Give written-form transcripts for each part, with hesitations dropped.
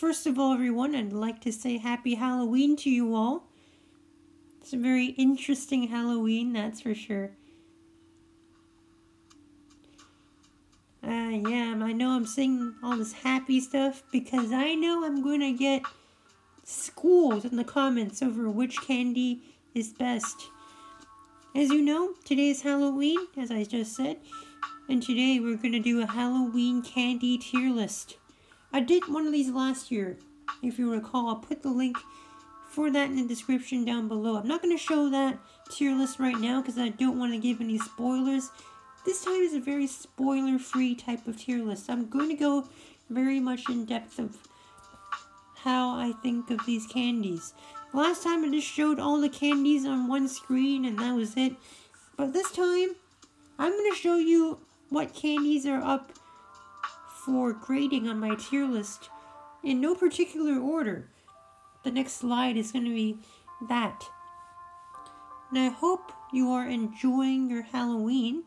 first of all, everyone, I'd like to say Happy Halloween to you all. It's a very interesting Halloween, that's for sure. Yeah, I know I'm saying all this happy stuff because I know I'm going to get schools in the comments over which candy is best. As you know, today is Halloween, as I just said, and today we're going to do a Halloween candy tier list. I did one of these last year, if you recall. I'll put the link for that in the description down below. I'm not going to show that tier list right now because I don't want to give any spoilers. This time is a very spoiler-free type of tier list. I'm going to go very much in depth of how I think of these candies. Last time I just showed all the candies on one screen and that was it. But this time, I'm going to show you what candies are up for grading on my tier list in no particular order. The next slide is going to be that. And I hope you are enjoying your Halloween.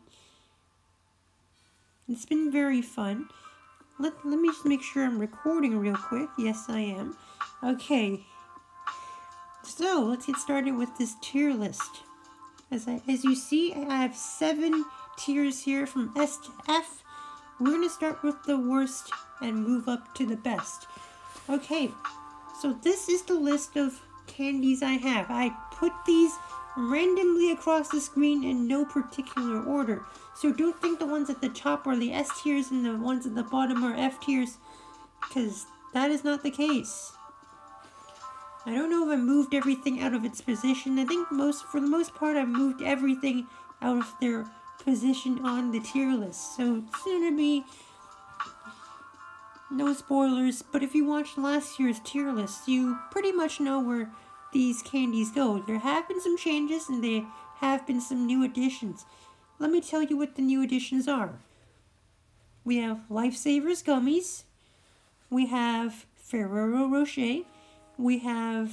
It's been very fun. Let me just make sure I'm recording real quick. Yes, I am. Okay. So, let's get started with this tier list. As you see, I have 7 tiers here from S to F. We're going to start with the worst and move up to the best. Okay, so this is the list of candies I have. I put these randomly across the screen in no particular order. So don't think the ones at the top are the S tiers and the ones at the bottom are F tiers, because that is not the case. I don't know if I moved everything out of its position. I think for the most part I moved everything out of their position on the tier list. So it's going to be no spoilers, but if you watched last year's tier list, you pretty much know where these candies go. There have been some changes and there have been some new additions. Let me tell you what the new additions are. We have Lifesavers gummies. We have Ferrero Rocher. We have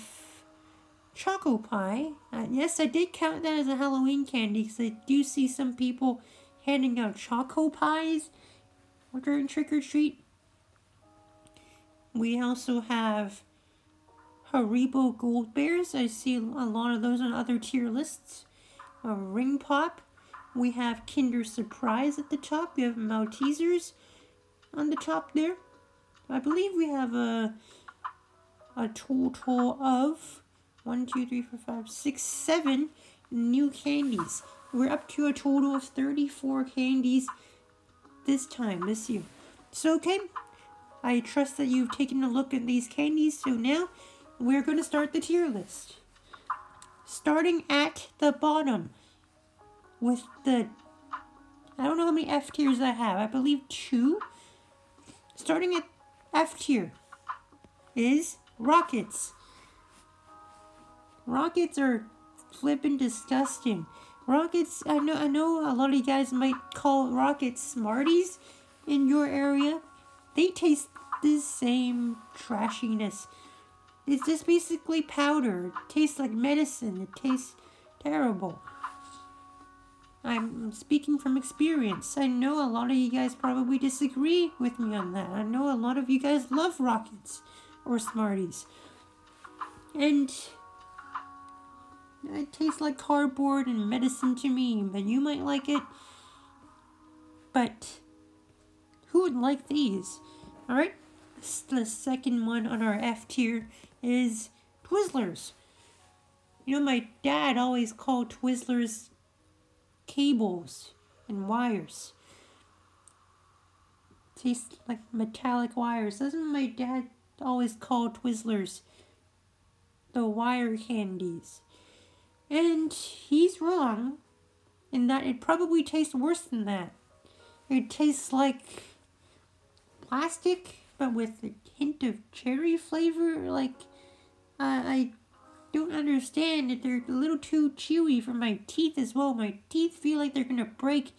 Choco Pie. Yes, I did count that as a Halloween candy because I do see some people handing out Choco Pies during Trick or Treat. We also have Haribo Gold Bears. I see a lot of those on other tier lists. A Ring Pop. We have Kinder Surprise at the top. We have Maltesers on the top there. I believe we have a total of 1, 2, 3, 4, 5, 6, 7 new candies. We're up to a total of 34 candies this year. So, okay, I trust that you've taken a look at these candies. So now, we're going to start the tier list. Starting at the bottom with I don't know how many F tiers I have. I believe 2. Starting at F tier is Rockets. Rockets are flippin' disgusting. Rockets, I know a lot of you guys might call Rockets Smarties in your area. They taste the same trashiness. It's just basically powder. It tastes like medicine. It tastes terrible. I'm speaking from experience. I know a lot of you guys probably disagree with me on that. I know a lot of you guys love Rockets or Smarties. And it tastes like cardboard and medicine to me, but you might like it. But who would like these? Alright, the second one on our F tier is Twizzlers. You know, my dad always called Twizzlers cables and wires. Tastes like metallic wires. Doesn't my dad always call Twizzlers the wire candies? And he's wrong in that it probably tastes worse than that. It tastes like plastic, but with a hint of cherry flavor. Like, I don't understand that they're a little too chewy for my teeth as well. My teeth feel like they're gonna break.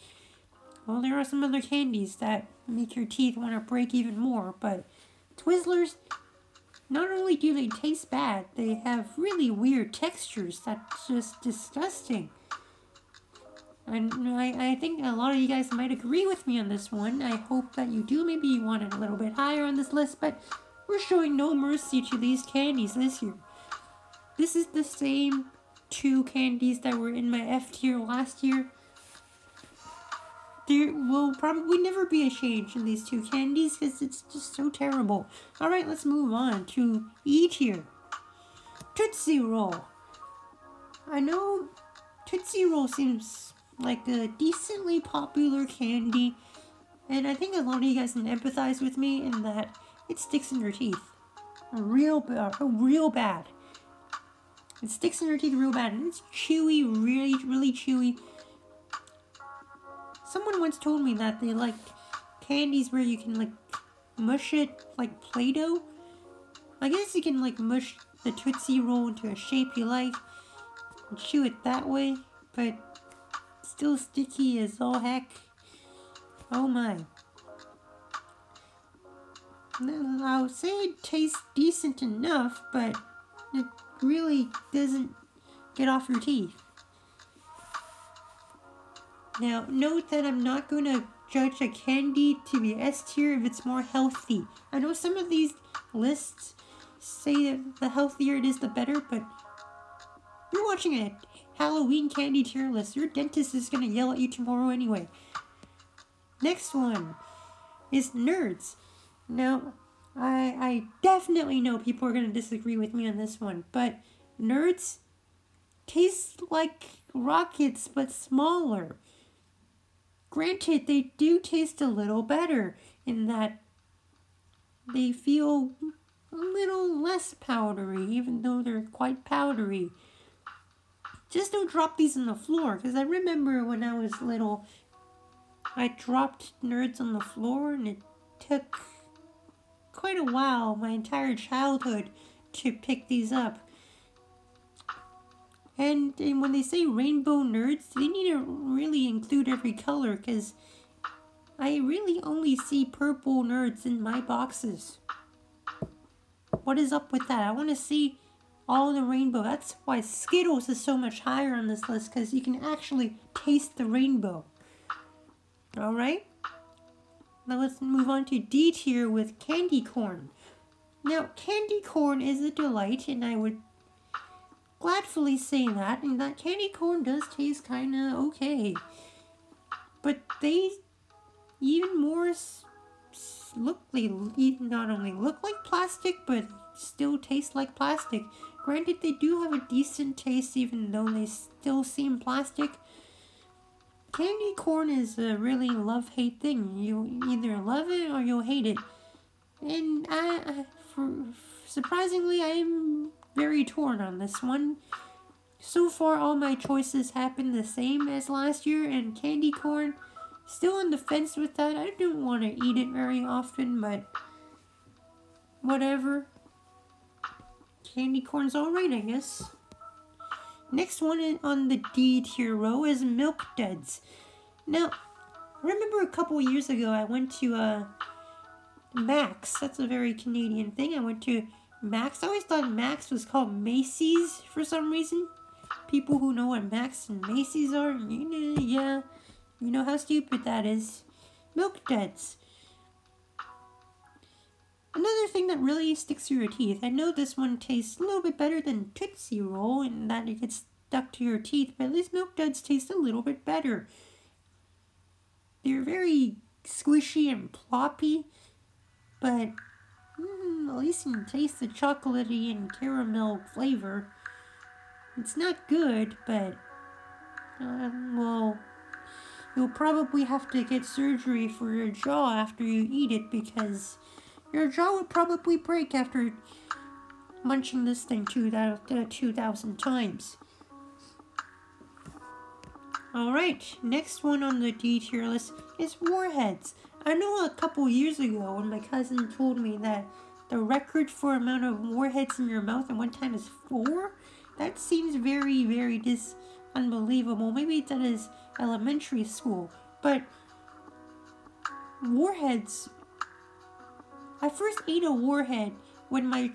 Well, there are some other candies that make your teeth want to break even more, but Twizzlers, not only do they taste bad, they have really weird textures that's just disgusting. And I think a lot of you guys might agree with me on this one. I hope that you do. Maybe you want it a little bit higher on this list, but we're showing no mercy to these candies this year. This is the same 2 candies that were in my F tier last year. There will probably never be a change in these 2 candies because it's just so terrible. Alright, let's move on to E tier. Tootsie Roll. I know Tootsie Roll seems like a decently popular candy, and I think a lot of you guys can empathize with me in that it sticks in your teeth real bad. It sticks in your teeth real bad, and it's chewy, really chewy. Someone once told me that they like candies where you can like mush it like Play-Doh. I guess you can like mush the Tootsie Roll into a shape you like and chew it that way, but still sticky as all heck. Oh my. I would say it tastes decent enough, but it really doesn't get off your teeth. Now, note that I'm not going to judge a candy to be S tier if it's more healthy. I know some of these lists say that the healthier it is, the better, but you're watching a Halloween candy tier list. Your dentist is going to yell at you tomorrow anyway. Next one is Nerds. Now, I definitely know people are going to disagree with me on this one, but Nerds taste like Rockets, but smaller. Granted, they do taste a little better in that they feel a little less powdery, even though they're quite powdery. Just don't drop these on the floor, because I remember when I was little, I dropped Nerds on the floor, and it took quite a while, my entire childhood, to pick these up. And when they say rainbow Nerds, they need to really include every color, because I really only see purple Nerds in my boxes. What is up with that? I want to see all the rainbow. That's why Skittles is so much higher on this list, because you can actually taste the rainbow. Alright? Now let's move on to D tier with candy corn. Now, candy corn is a delight, and I would gladfully say that, and that candy corn does taste kinda okay. But they even more they not only look like plastic, but still taste like plastic. Granted, they do have a decent taste, even though they still seem plastic. Candy corn is a really love-hate thing. You either love it or you'll hate it. And surprisingly, I'm very torn on this one. So far, all my choices happen the same as last year, and candy corn, still on the fence with that. I don't want to eat it very often, but whatever. Candy corn's alright, I guess. Next one on the D tier row is Milk Duds. Now, I remember a couple years ago I went to Max. That's a very Canadian thing. I went to Max. I always thought Max was called Macy's for some reason. People who know what Max and Macy's are, yeah, you know how stupid that is. Milk Duds. Another thing that really sticks to your teeth. I know this one tastes a little bit better than Tootsie Roll in that it gets stuck to your teeth, but at least Milk Duds taste a little bit better. They're very squishy and ploppy, but at least you can taste the chocolatey and caramel flavor. It's not good, but well, you'll probably have to get surgery for your jaw after you eat it, because your jaw would probably break after munching this thing 2,000 times. Alright, next one on the D tier list is Warheads. I know a couple years ago when my cousin told me that the record for amount of Warheads in your mouth at one time is 4. That seems very, very unbelievable. Maybe that is elementary school. But Warheads, I first ate a Warhead when my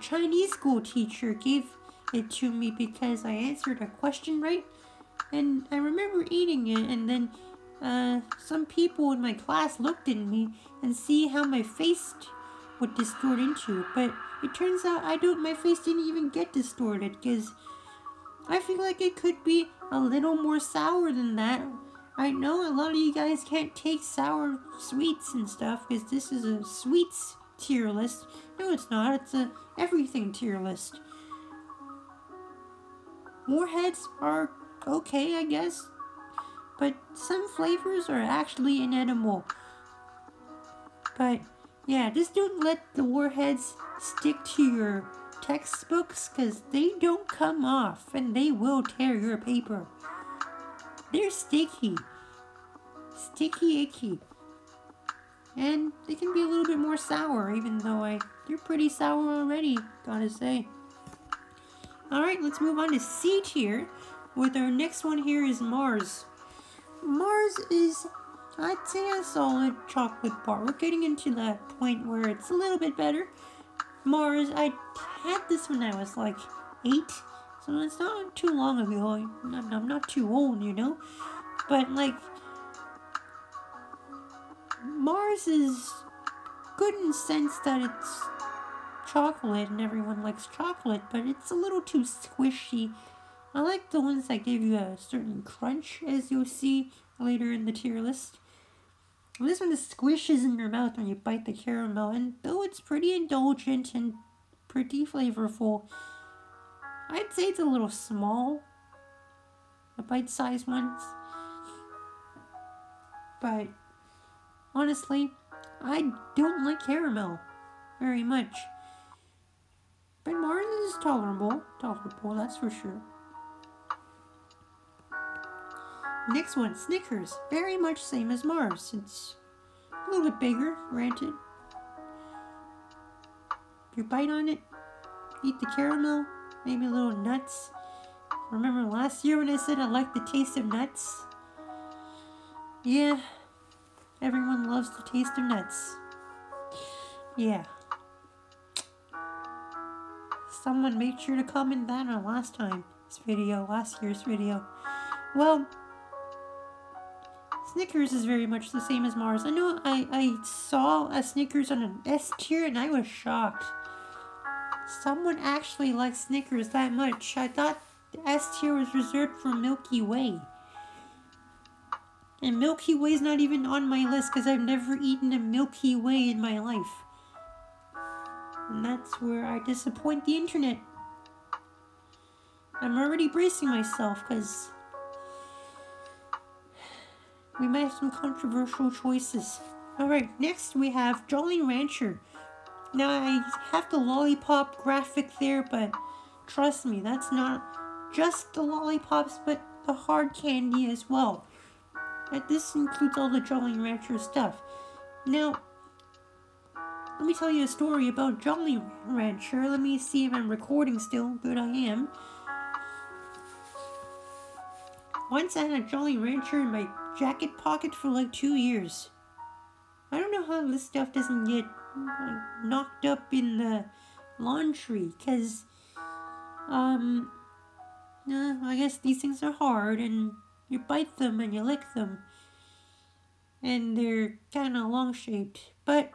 Chinese school teacher gave it to me because I answered a question right. And I remember eating it, and then some people in my class looked at me and see how my face would distort into. But it turns out my face didn't even get distorted, because I feel like it could be a little more sour than that. I know a lot of you guys can't take sour sweets and stuff, because this is a sweets tier list. No, it's not. It's a everything tier list. Warheads are okay, I guess, but some flavors are actually inedible. But yeah, just don't let the warheads stick to your textbooks, because they don't come off and they will tear your paper. They're sticky. Sticky icky. And they can be a little bit more sour, even though they're pretty sour already, gotta say. Alright, let's move on to C tier, with our next one here is Mars. Mars is, I'd say, a solid chocolate bar. We're getting into that point where it's a little bit better. Mars, I had this when I was like 8, so it's not too long ago. I'm not too old, you know? But like, Mars is good in the sense that it's chocolate and everyone likes chocolate, but it's a little too squishy. I like the ones that give you a certain crunch, as you'll see later in the tier list. This one just squishes in your mouth when you bite the caramel, and though it's pretty indulgent and pretty flavorful, I'd say it's a little small. The bite-sized ones. But honestly, I don't like caramel very much. But Mars is tolerable, that's for sure. Next one, Snickers. Very much same as Mars. It's a little bit bigger, granted. You bite on it, eat the caramel, maybe a little nuts. Remember last year when I said I liked the taste of nuts? Yeah, everyone loves the taste of nuts. Yeah. Someone made sure to comment that on last year's video. Well, Snickers is very much the same as Mars. I know I saw a Snickers on an S tier and I was shocked. Someone actually likes Snickers that much. I thought the S tier was reserved for Milky Way. And Milky Way's not even on my list because I've never eaten a Milky Way in my life. And that's where I disappoint the internet. I'm already bracing myself because we might have some controversial choices. Alright, next we have Jolly Rancher. Now I have the lollipop graphic there, but trust me, that's not just the lollipops, but the hard candy as well. And this includes all the Jolly Rancher stuff. Now, let me tell you a story about Jolly Rancher. Let me see if I'm recording still. Good, I am. Once I had a Jolly Rancher in my jacket pocket for like 2 years. I don't know how this stuff doesn't get knocked up in the laundry, because, I guess these things are hard, and you bite them and you lick them, and they're kind of long-shaped, but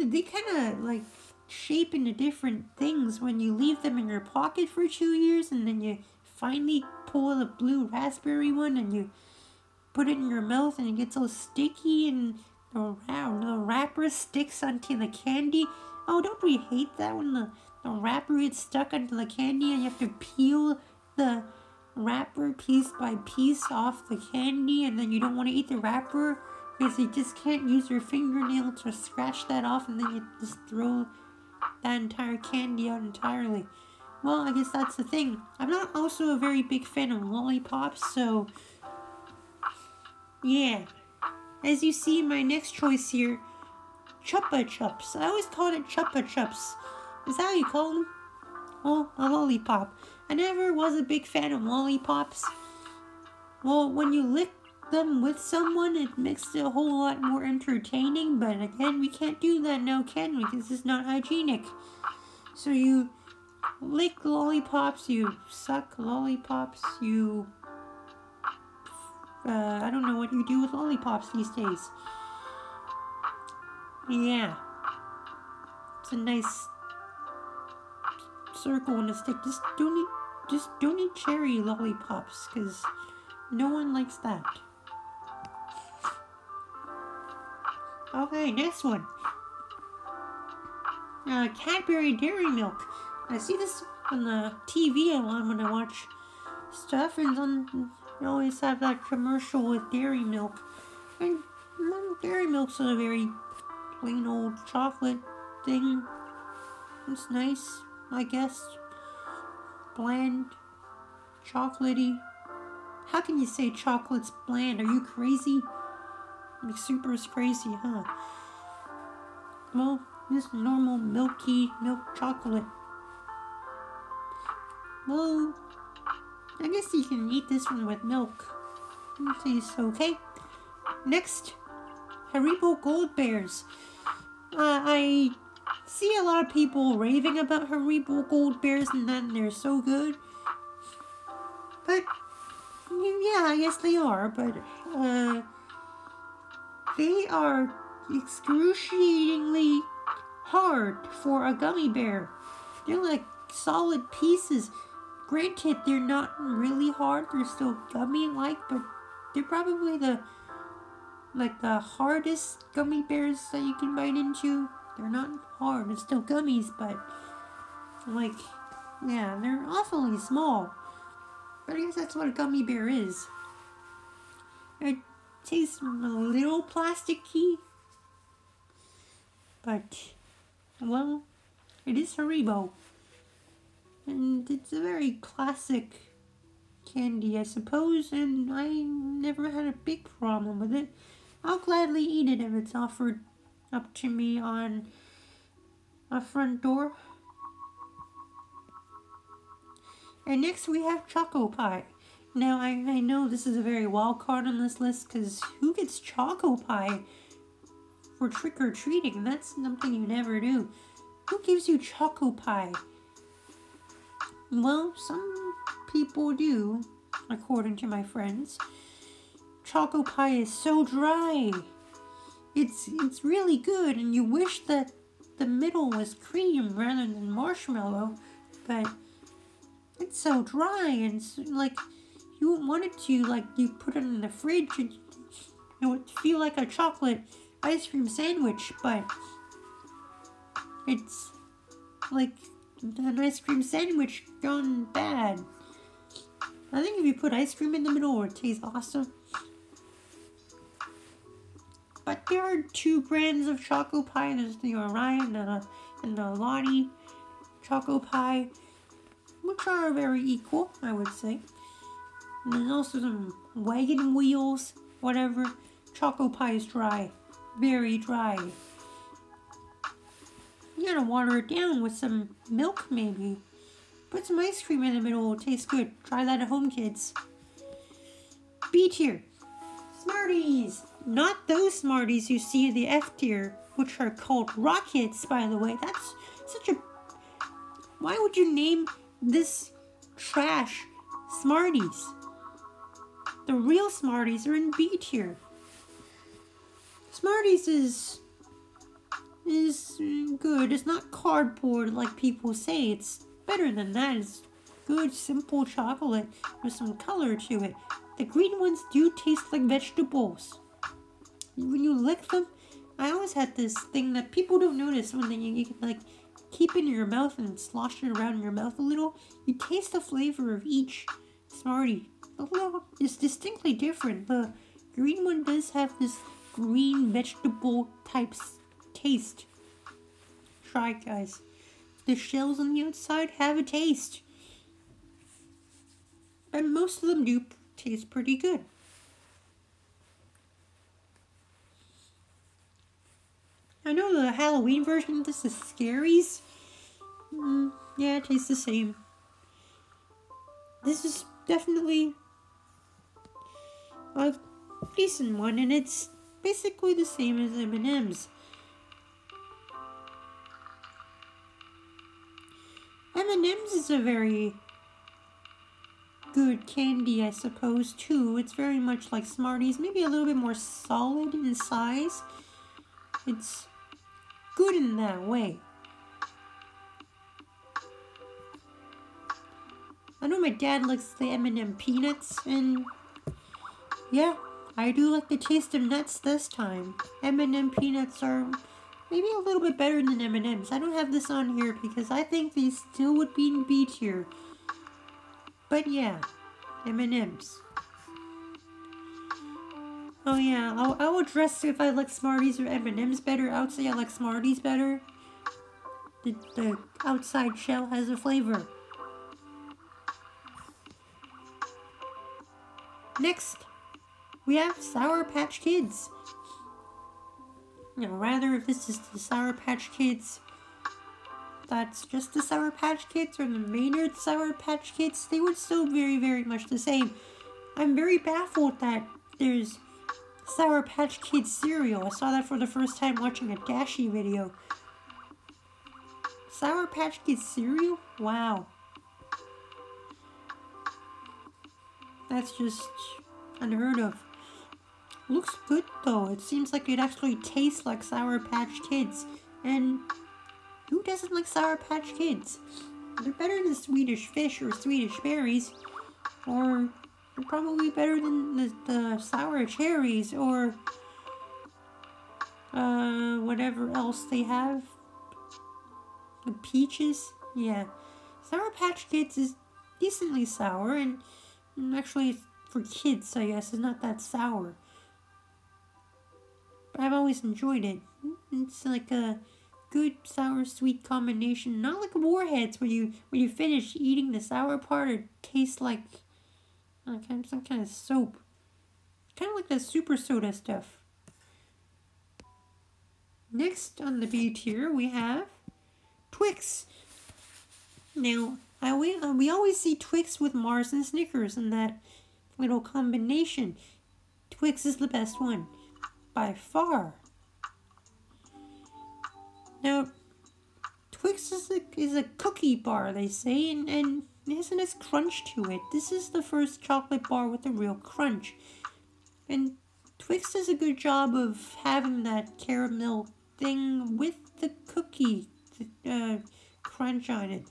they kind of like shape into different things when you leave them in your pocket for 2 years, and then you finally pull the blue raspberry one and you put it in your mouth and it gets all sticky and the wrapper sticks onto the candy. Oh, don't we hate that when the wrapper gets stuck onto the candy and you have to peel the wrapper piece by piece off the candy, and then you don't want to eat the wrapper because you just can't use your fingernail to scratch that off, and then you just throw that entire candy out entirely. Well, I guess that's the thing. I'm not also a very big fan of lollipops, so yeah. As you see, my next choice here, Chupa Chups. I always called it Chupa Chups. Is that how you call them? Well, a lollipop. I never was a big fan of lollipops. Well, when you lick them with someone, it makes it a whole lot more entertaining, but again, we can't do that now, can we? Because it's not hygienic. So you lick lollipops, you suck lollipops, you I don't know what you do with lollipops these days. Yeah. It's a nice circle on a stick. Just don't eat cherry lollipops, because no one likes that. Okay, next one. Cadbury Dairy Milk. I see this on the TV a lot when I watch stuff, and they always have that commercial with dairy milk. And dairy milk's a very plain old chocolate thing. It's nice, I guess. Bland, chocolatey. How can you say chocolate's bland? Are you crazy? Like super crazy, huh? Well, just normal milky milk chocolate. Well, I guess you can eat this one with milk. It tastes okay. Next, Haribo Gold Bears. I see a lot of people raving about Haribo Gold Bears and that they're so good. But, yeah, I guess they are. But, they are excruciatingly hard for a gummy bear. They're like solid pieces. Granted, they're not really hard. They're still gummy-like, but they're probably the hardest gummy bears that you can bite into. They're not hard. They're still gummies, but like, yeah, they're awfully small. But I guess that's what a gummy bear is. It tastes a little plasticky, but, well, it is Haribo. And it's a very classic candy, I suppose, and I never had a big problem with it. I'll gladly eat it if it's offered up to me on a front door. And next we have Choco Pie. Now, I know this is a very wild card on this list, because who gets Choco Pie for trick-or-treating? That's something you never do. Who gives you Choco Pie? Well, some people do, according to my friends. Choco Pie is so dry. It's really good, and you wish that the middle was cream rather than marshmallow, but it's so dry, and like, you wouldn't want it to, like, you put it in the fridge and it would feel like a chocolate ice cream sandwich, but it's like an ice cream sandwich gone bad. I think if you put ice cream in the middle, it would taste awesome. But there are two brands of Choco Pie. There's the Orion and the Lottie Choco Pie, which are very equal, I would say. And there's also some wagon wheels, whatever. Choco Pie is dry. Very dry. You gotta water it down with some milk, maybe. Put some ice cream in the middle, it'll taste good. Try that at home, kids. B tier. Smarties! Not those Smarties you see in the F tier, which are called Rockets, by the way. That's such a... Why would you name this trash Smarties? The real Smarties are in B tier. Smarties is good. It's not cardboard like people say. It's better than that. It's good, simple chocolate with some color to it. The green ones do taste like vegetables. When you lick them, I always had this thing that people don't notice when you can, like, keep it in your mouth and slosh it around in your mouth a little. You taste the flavor of each Smartie. It's distinctly different. The green one does have this green vegetable type taste. Try it, guys. The shells on the outside have a taste. And most of them do taste pretty good. I know the Halloween version of this is Scaries. Yeah, it tastes the same. This is definitely a decent one, and it's basically the same as M&M's. M&M's is a very good candy, I suppose, too. It's very much like Smarties, maybe a little bit more solid in size. It's good in that way. I know my dad likes the M&M peanuts, and yeah, I do like the taste of nuts this time. M&M peanuts are maybe a little bit better than M&Ms. I don't have this on here because I think these still would be in B tier. But yeah, M&Ms. Oh yeah, I'll address if I like Smarties or M&Ms better. I would say I like Smarties better. The outside shell has a flavor. Next, we have Sour Patch Kids. Now, rather if this is the Sour Patch Kids that's just the Sour Patch Kids or the Maynard Sour Patch Kids, they would still very, very much the same. I'm very baffled that there's Sour Patch Kids cereal. I saw that for the first time watching a Dashi video. Sour Patch Kids cereal? Wow. That's just unheard of. Looks good though. It seems like it actually tastes like Sour Patch Kids. And who doesn't like Sour Patch Kids? They're better than Swedish Fish or Swedish Berries. Or they're probably better than the Sour Cherries or whatever else they have. The Peaches? Yeah. Sour Patch Kids is decently sour and actually for kids, I guess, it's not that sour. But I've always enjoyed it. It's like a good sour-sweet combination. Not like Warheads, where when you finish eating the sour part, it tastes like some kind of soap. Kind of like the super soda stuff. Next on the B tier, we have Twix. Now, we always see Twix with Mars and Snickers in that little combination. Twix is the best one, by far. Now, Twix is a cookie bar, they say, and it has a nice crunch to it. This is the first chocolate bar with a real crunch. And Twix does a good job of having that caramel thing with the cookie crunch on it.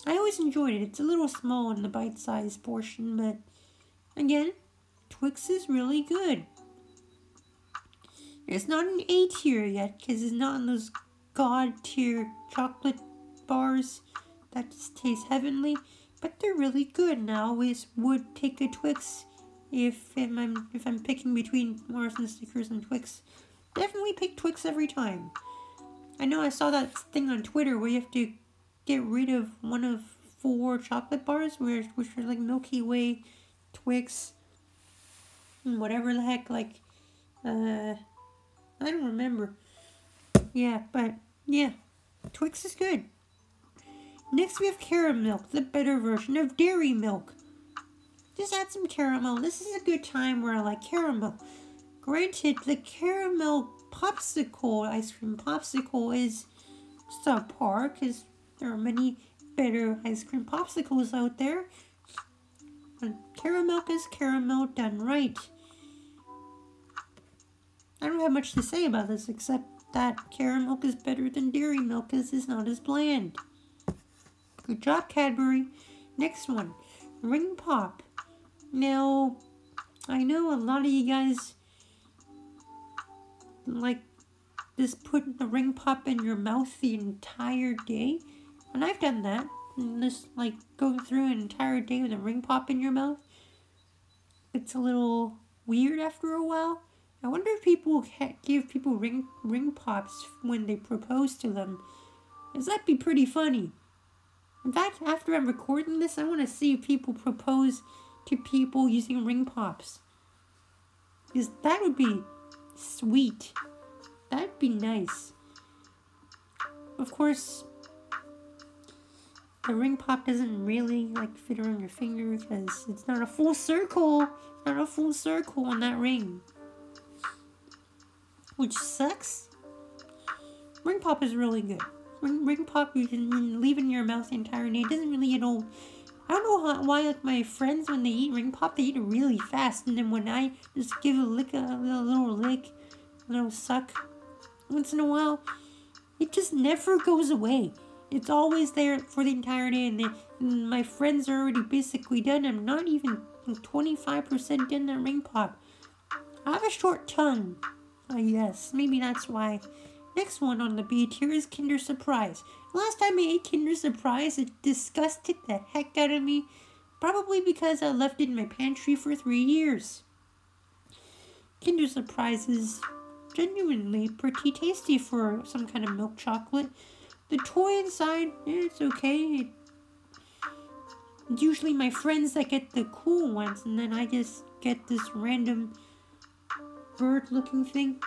I always enjoyed it. It's a little small in the bite-sized portion, but again, Twix is really good. It's not an A tier yet, because it's not in those God tier chocolate bars that just taste heavenly, but they're really good, and I always would take a Twix if I'm picking between Mars and Snickers and Twix. Definitely pick Twix every time. I know I saw that thing on Twitter where you have to get rid of one of 4 chocolate bars, which are like Milky Way, Twix, and whatever the heck, like, I don't remember. Yeah, but, yeah, Twix is good. Next we have caramel, the better version of dairy milk. Just add some caramel. This is a good time where I like caramel. Granted, the caramel popsicle, ice cream popsicle, is subpar, because there are many better ice cream popsicles out there. But caramel is caramel done right. I don't have much to say about this except that caramel is better than dairy milk because it's not as bland. Good job, Cadbury. Next one, Ring Pop. Now, I know a lot of you guys like just putting the Ring Pop in your mouth the entire day. And I've done that. And just like going through an entire day with a Ring Pop in your mouth. It's a little weird after a while. I wonder if people give people ring pops when they propose to them. Because that'd be pretty funny. In fact, after I'm recording this, I want to see if people propose to people using ring pops. Because that would be sweet. That'd be nice. Of course, the ring pop doesn't really like fit around your finger because it's not a full circle. It's not a full circle on that ring. Which sucks. Ring pop is really good. Ring pop you can leave in your mouth the entire day. It doesn't really get old. I don't know why like my friends when they eat ring pop they eat it really fast, and then when I just give a little lick, a little suck once in a while, It just never goes away. It's always there for the entire day, and my friends are already basically done. I'm not even 25% in the ring pop. I have a short tongue. Yes, maybe that's why. Next one on the B tier is Kinder Surprise. Last time I ate Kinder Surprise, it disgusted the heck out of me. Probably because I left it in my pantry for 3 years. Kinder Surprise is genuinely pretty tasty for some kind of milk chocolate. The toy inside, it's okay. It's usually my friends that get the cool ones, and then I just get this random bird-looking thing.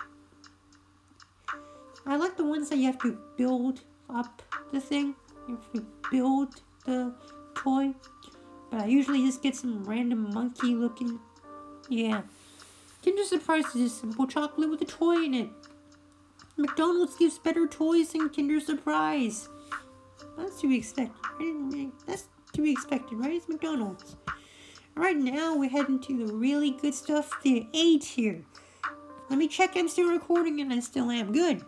I like the ones that you have to build up the thing. You have to build the toy. But I usually just get some random monkey-looking. Yeah. Kinder Surprise is just simple chocolate with a toy in it. McDonald's gives better toys than Kinder Surprise. That's to be expected. That's to be expected, right? It's McDonald's. Alright, now we head into the really good stuff, the A tier. Let me check I'm still recording, and I still am. Good.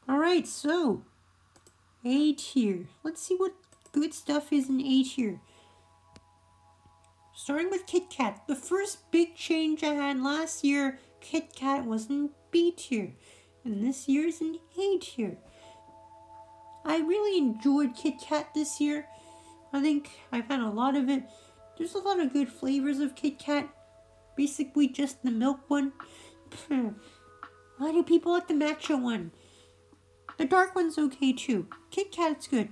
Alright, so A tier. Let's see what good stuff is in A tier. Starting with Kit Kat. The first big change I had last year, Kit Kat was in B tier. And this year is in A tier. I really enjoyed Kit Kat this year. I think I've had a lot of it. There's a lot of good flavors of Kit Kat. Basically just the milk one. Why do people like the matcha one? The dark one's okay too. Kit Kat's good.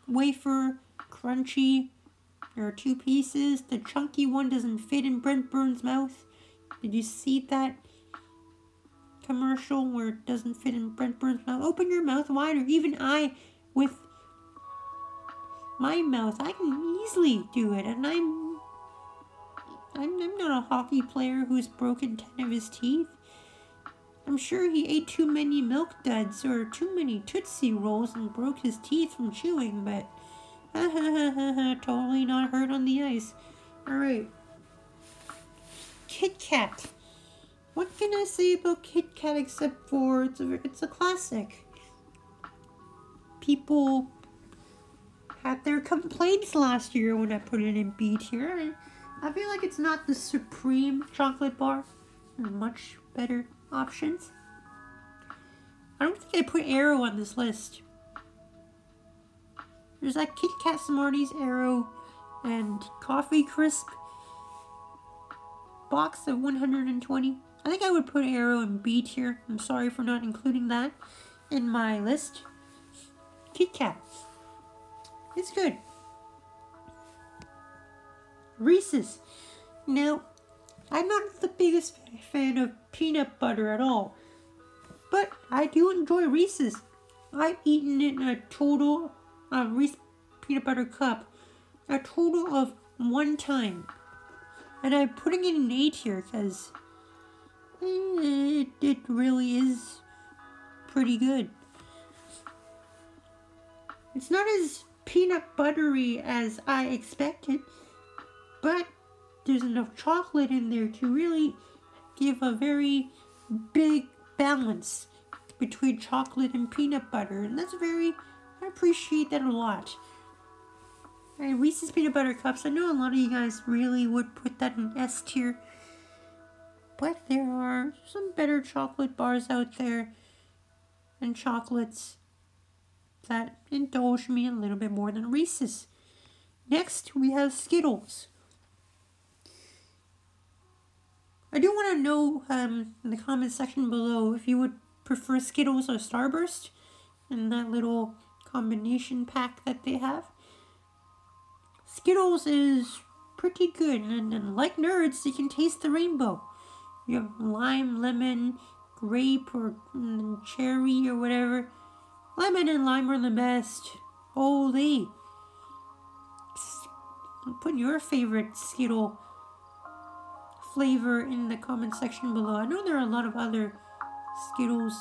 Wafer, crunchy. There are 2 pieces. The chunky one doesn't fit in Brent Burns' mouth. Did you see that commercial where it doesn't fit in Brent Burns' mouth? Open your mouth wider. Even I, with my mouth, I can easily do it. And I'm not a hockey player who's broken 10 of his teeth. I'm sure he ate too many Milk Duds or too many Tootsie Rolls and broke his teeth from chewing, but totally not hurt on the ice. Alright. Kit Kat. What can I say about Kit Kat except for it's a classic? People had their complaints last year when I put it in B tier. I feel like it's not the supreme chocolate bar. There's much better options. I don't think I put Aero on this list. There's that Kit Kat Smarties, Aero, and Coffee Crisp box of 120. I think I would put Aero in B tier. I'm sorry for not including that in my list. Kit Kat. It's good. Reese's. Now, I'm not the biggest fan of peanut butter at all, but I do enjoy Reese's. I've eaten it in a total Reese's peanut butter cup a total of 1 time, and I'm putting it in A tier because it really is pretty good. It's not as peanut buttery as I expected, but there's enough chocolate in there to really give a very big balance between chocolate and peanut butter, and I appreciate that a lot. And Reese's Peanut Butter Cups, I know a lot of you guys really would put that in S tier, but there are some better chocolate bars out there and chocolates that indulge me a little bit more than Reese's. Next, we have Skittles. I do want to know in the comment section below if you would prefer Skittles or Starburst in that little combination pack that they have. Skittles is pretty good, and like nerds, you can taste the rainbow. You have lime, lemon, grape, or cherry, or whatever. Lemon and lime are the best. Holy. Put your favorite Skittle flavor in the comment section below. I know there are a lot of other Skittles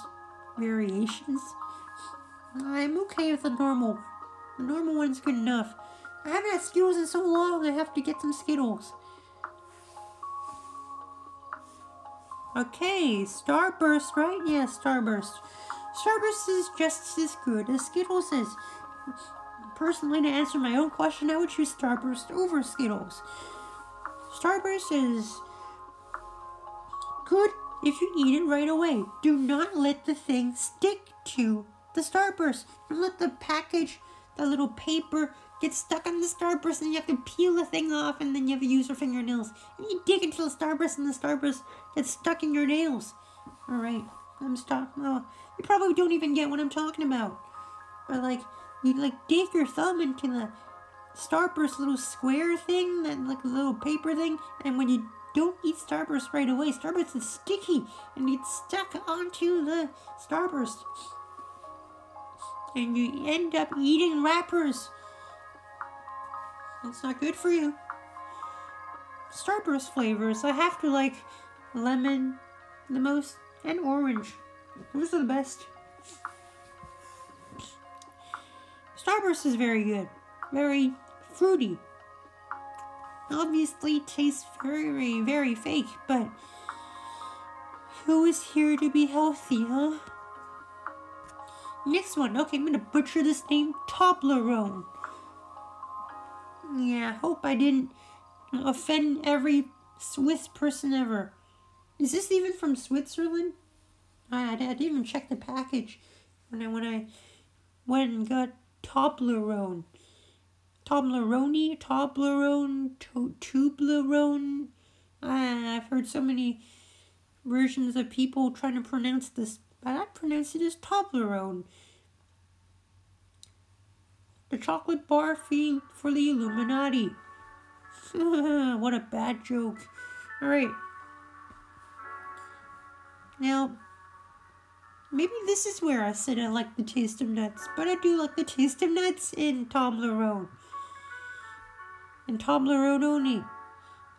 variations. I'm okay with the normal one. The normal one's good enough. I haven't had Skittles in so long, I have to get some Skittles. Okay, Starburst, right? Yeah, Starburst. Starburst is just as good as Skittles is. Personally, to answer my own question, I would choose Starburst over Skittles. Starburst is good if you eat it right away. Do not let the thing stick to the Starburst. Don't let the package, the little paper, get stuck on the Starburst and you have to peel the thing off and then you have to use your fingernails. And you dig into the Starburst and the Starburst gets stuck in your nails. Alright, I'm stuck. Oh, you probably don't even get what I'm talking about. But like, you like dig your thumb into the Starburst little square thing, that like a little paper thing, and when you don't eat Starburst right away, Starburst is sticky and it's stuck onto the Starburst. And you end up eating wrappers. That's not good for you. Starburst flavors, I have to like lemon the most and orange. Those are the best. Starburst is very good. Very fruity. Obviously tastes very, very fake, but who is here to be healthy, huh? Next one. Okay, I'm gonna butcher this name. Toddler Road. Yeah, I hope I didn't offend every Swiss person ever. Is this even from Switzerland? I didn't even check the package when I went and got Toblerone. Toblerone, Toblerone, Tublerone. I've heard so many versions of people trying to pronounce this, but I pronounce it as Toblerone. The chocolate bar for the Illuminati. What a bad joke. Alright. Now, maybe this is where I said I like the taste of nuts, but I do like the taste of nuts in Toblerone. In Toblerone only.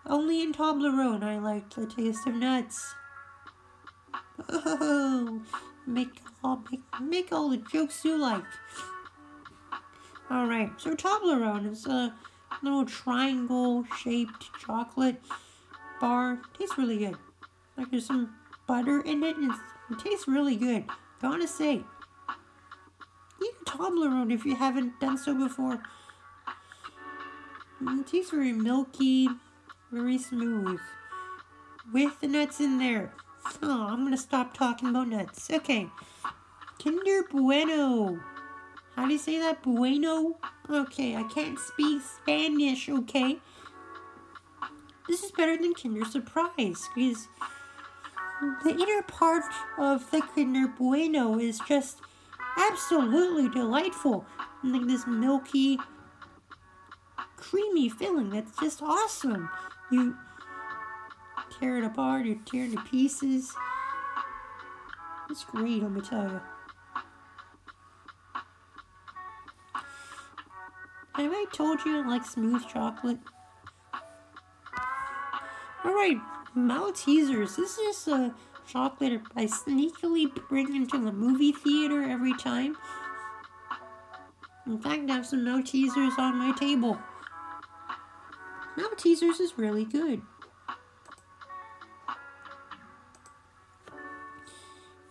Only in Toblerone I like the taste of nuts. Oh, make all the jokes you like. Alright, so Toblerone is a little triangle-shaped chocolate bar. Tastes really good. Like there's some butter in it, and it tastes really good. Gotta say. Eat a Toblerone if you haven't done so before. It tastes very milky, very smooth. With the nuts in there. Oh, I'm gonna stop talking about nuts. Okay. Kinder Bueno. How do you say that? Bueno? Okay, I can't speak Spanish, okay? This is better than Kinder Surprise, because the inner part of the Kinder Bueno is just absolutely delightful. And like this milky, creamy filling that's just awesome. You tear it apart, you tear it to pieces. It's great, let me tell you. Have I told you I like smooth chocolate? Alright, Maltesers. This is a chocolate I sneakily bring into the movie theater every time. In fact, I have some Maltesers on my table. Maltesers is really good.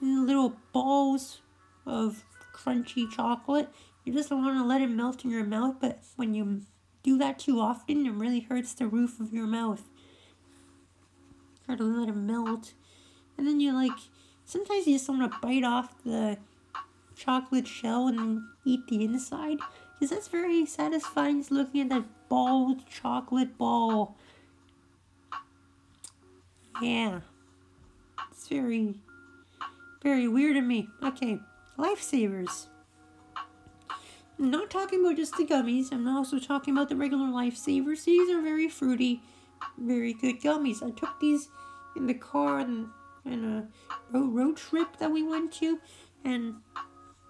And little balls of crunchy chocolate. You just don't want to let it melt in your mouth, but when you do that too often, it really hurts the roof of your mouth. Try to let it melt. And then you sometimes you just want to bite off the chocolate shell and then eat the inside. Because that's very satisfying, just looking at that bald chocolate ball. Yeah. It's very, very weird to me. Okay, Lifesavers. I'm not talking about just the gummies. I'm also talking about the regular Lifesavers. These are very fruity, very good gummies. I took these in the car in a road trip that we went to, and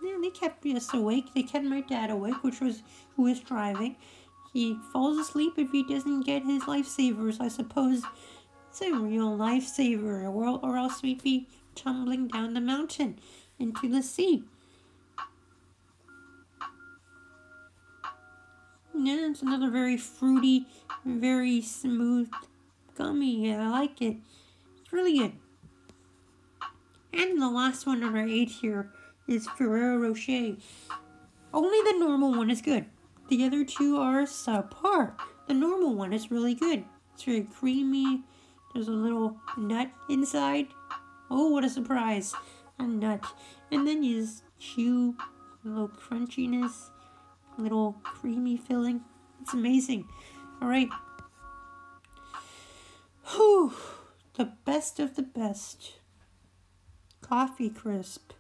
yeah, they kept us awake. They kept my dad awake, who was driving. He falls asleep if he doesn't get his Lifesavers. I suppose it's a real lifesaver, or else we'd be tumbling down the mountain into the sea. Yeah, it's another very fruity, very smooth gummy. Yeah, I like it. It's really good. And the last one on our 8 here is Ferrero Rocher. Only the normal one is good. The other two are subpar. The normal one is really good. It's very creamy. There's a little nut inside. Oh, what a surprise. A nut. And then you just chew a little crunchiness, a little creamy filling. It's amazing. Alright. Whew. The best of the best. Coffee Crisp.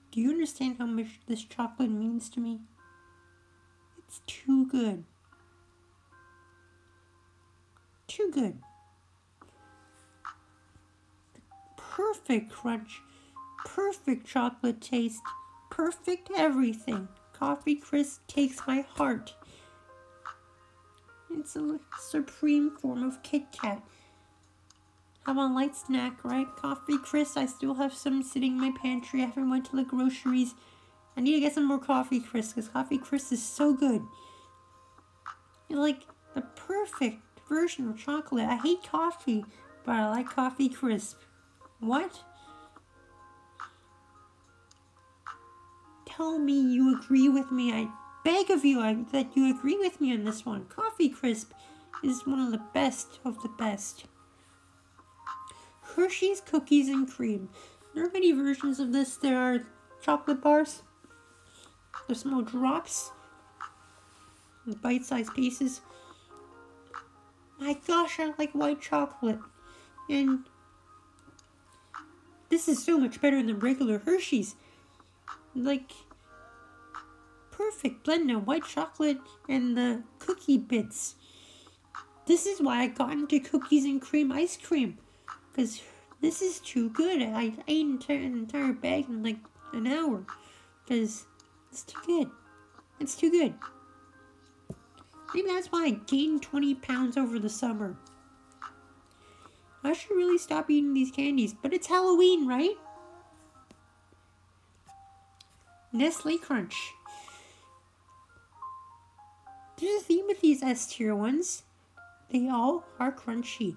Do you understand how much this chocolate means to me? It's too good. Too good. Perfect crunch. Perfect chocolate taste. Perfect everything. Coffee Crisp takes my heart. It's a supreme form of Kit Kat. Have a light snack, right? Coffee Crisp. I still have some sitting in my pantry. I haven't went to the groceries. I need to get some more Coffee Crisp because Coffee Crisp is so good. It's like the perfect version of chocolate. I hate coffee, but I like Coffee Crisp. What? Tell me you agree with me. I beg of you that you agree with me on this one. Coffee Crisp is one of the best of the best. Hershey's Cookies and Cream. There are many versions of this. There are chocolate bars. There's small drops. Bite-sized pieces. My gosh, I like white chocolate. And this is so much better than regular Hershey's. Like, perfect blend of white chocolate and the cookie bits. This is why I got into cookies and cream ice cream. Because this is too good. I ate an entire bag in like an hour. Because it's too good. It's too good. Maybe that's why I gained 20 pounds over the summer. I should really stop eating these candies. But it's Halloween, right? Nestle Crunch. There's a theme with these S-tier ones. They all are crunchy.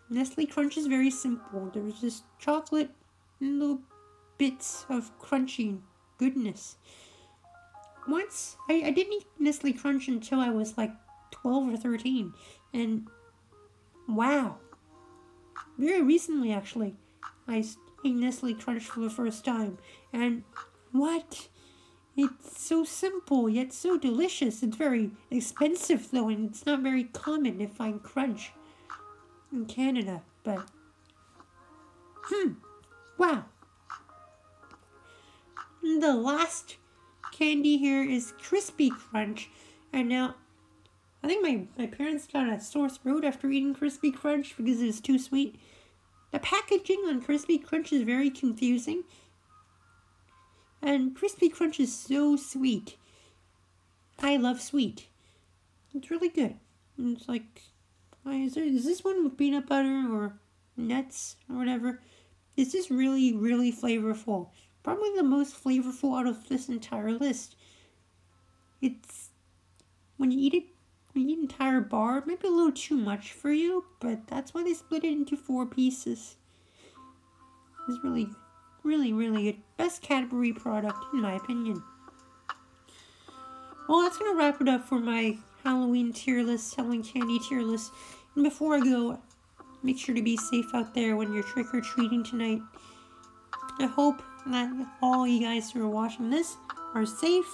Nestle Crunch is very simple. There's just chocolate and little bits of crunchy goodness. Once, I didn't eat Nestle Crunch until I was like 12 or 13. And wow. Very recently, actually, I ate Nestle Crunch for the first time. And what? It's so simple, yet so delicious. It's very expensive, though, and it's not very common to find Crunch in Canada, but wow. And the last candy here is Crispy Crunch, and now I think my parents got a sore throat after eating Crispy Crunch because it's too sweet. The packaging on Crispy Crunch is very confusing, and Crispy Crunch is so sweet. I love sweet. It's really good. And it's like, is this one with peanut butter or nuts or whatever? It's just really, really flavorful. Probably the most flavorful out of this entire list. It's, when you eat an entire bar, it might be a little too much for you, but that's why they split it into 4 pieces. It's really, really, really good. Best Cadbury product, in my opinion. Well, that's going to wrap it up for my Halloween tier list, Halloween candy tier list. And before I go, make sure to be safe out there when you're trick-or-treating tonight. I hope that all you guys who are watching this are safe.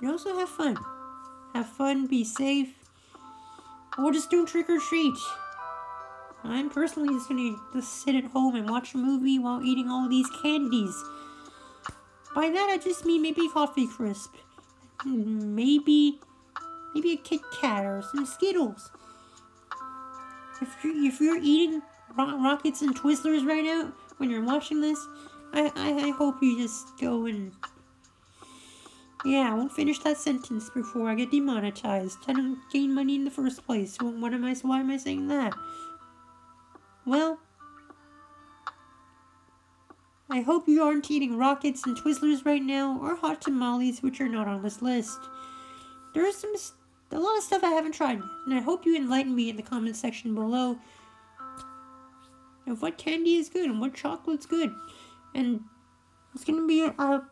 And also have fun. Have fun, be safe, or just don't trick-or-treat. I'm personally just going to sit at home and watch a movie while eating all these candies. By that, I just mean maybe Coffee Crisp. Maybe a Kit Kat or some Skittles. If you're eating Rockets and Twizzlers right now when you're watching this, I hope you just go and... Yeah, I won't finish that sentence before I get demonetized. I don't gain money in the first place. So why am I saying that? Well, I hope you aren't eating Rockets and Twizzlers right now, or Hot Tamales, which are not on this list. There's a lot of stuff I haven't tried, and I hope you enlighten me in the comment section below. of what candy is good and what chocolate's good. And it's going to be a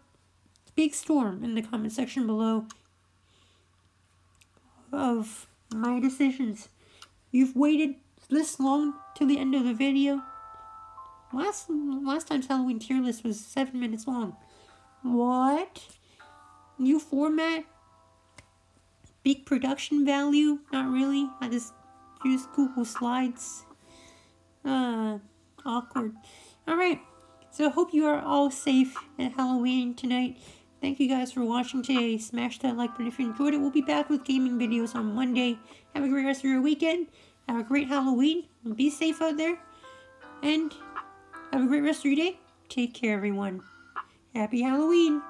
big storm in the comment section below of my decisions. You've waited this long till the end of the video. Last time's Halloween tier list was 7 minutes long. What? New format? Big production value? Not really. I just use Google Slides. Awkward. Alright, so I hope you are all safe at Halloween tonight. Thank you guys for watching today. Smash that like button if you enjoyed it. We'll be back with gaming videos on Monday. Have a great rest of your weekend. Have a great Halloween. Be safe out there. And have a great rest of your day. Take care, everyone. Happy Halloween.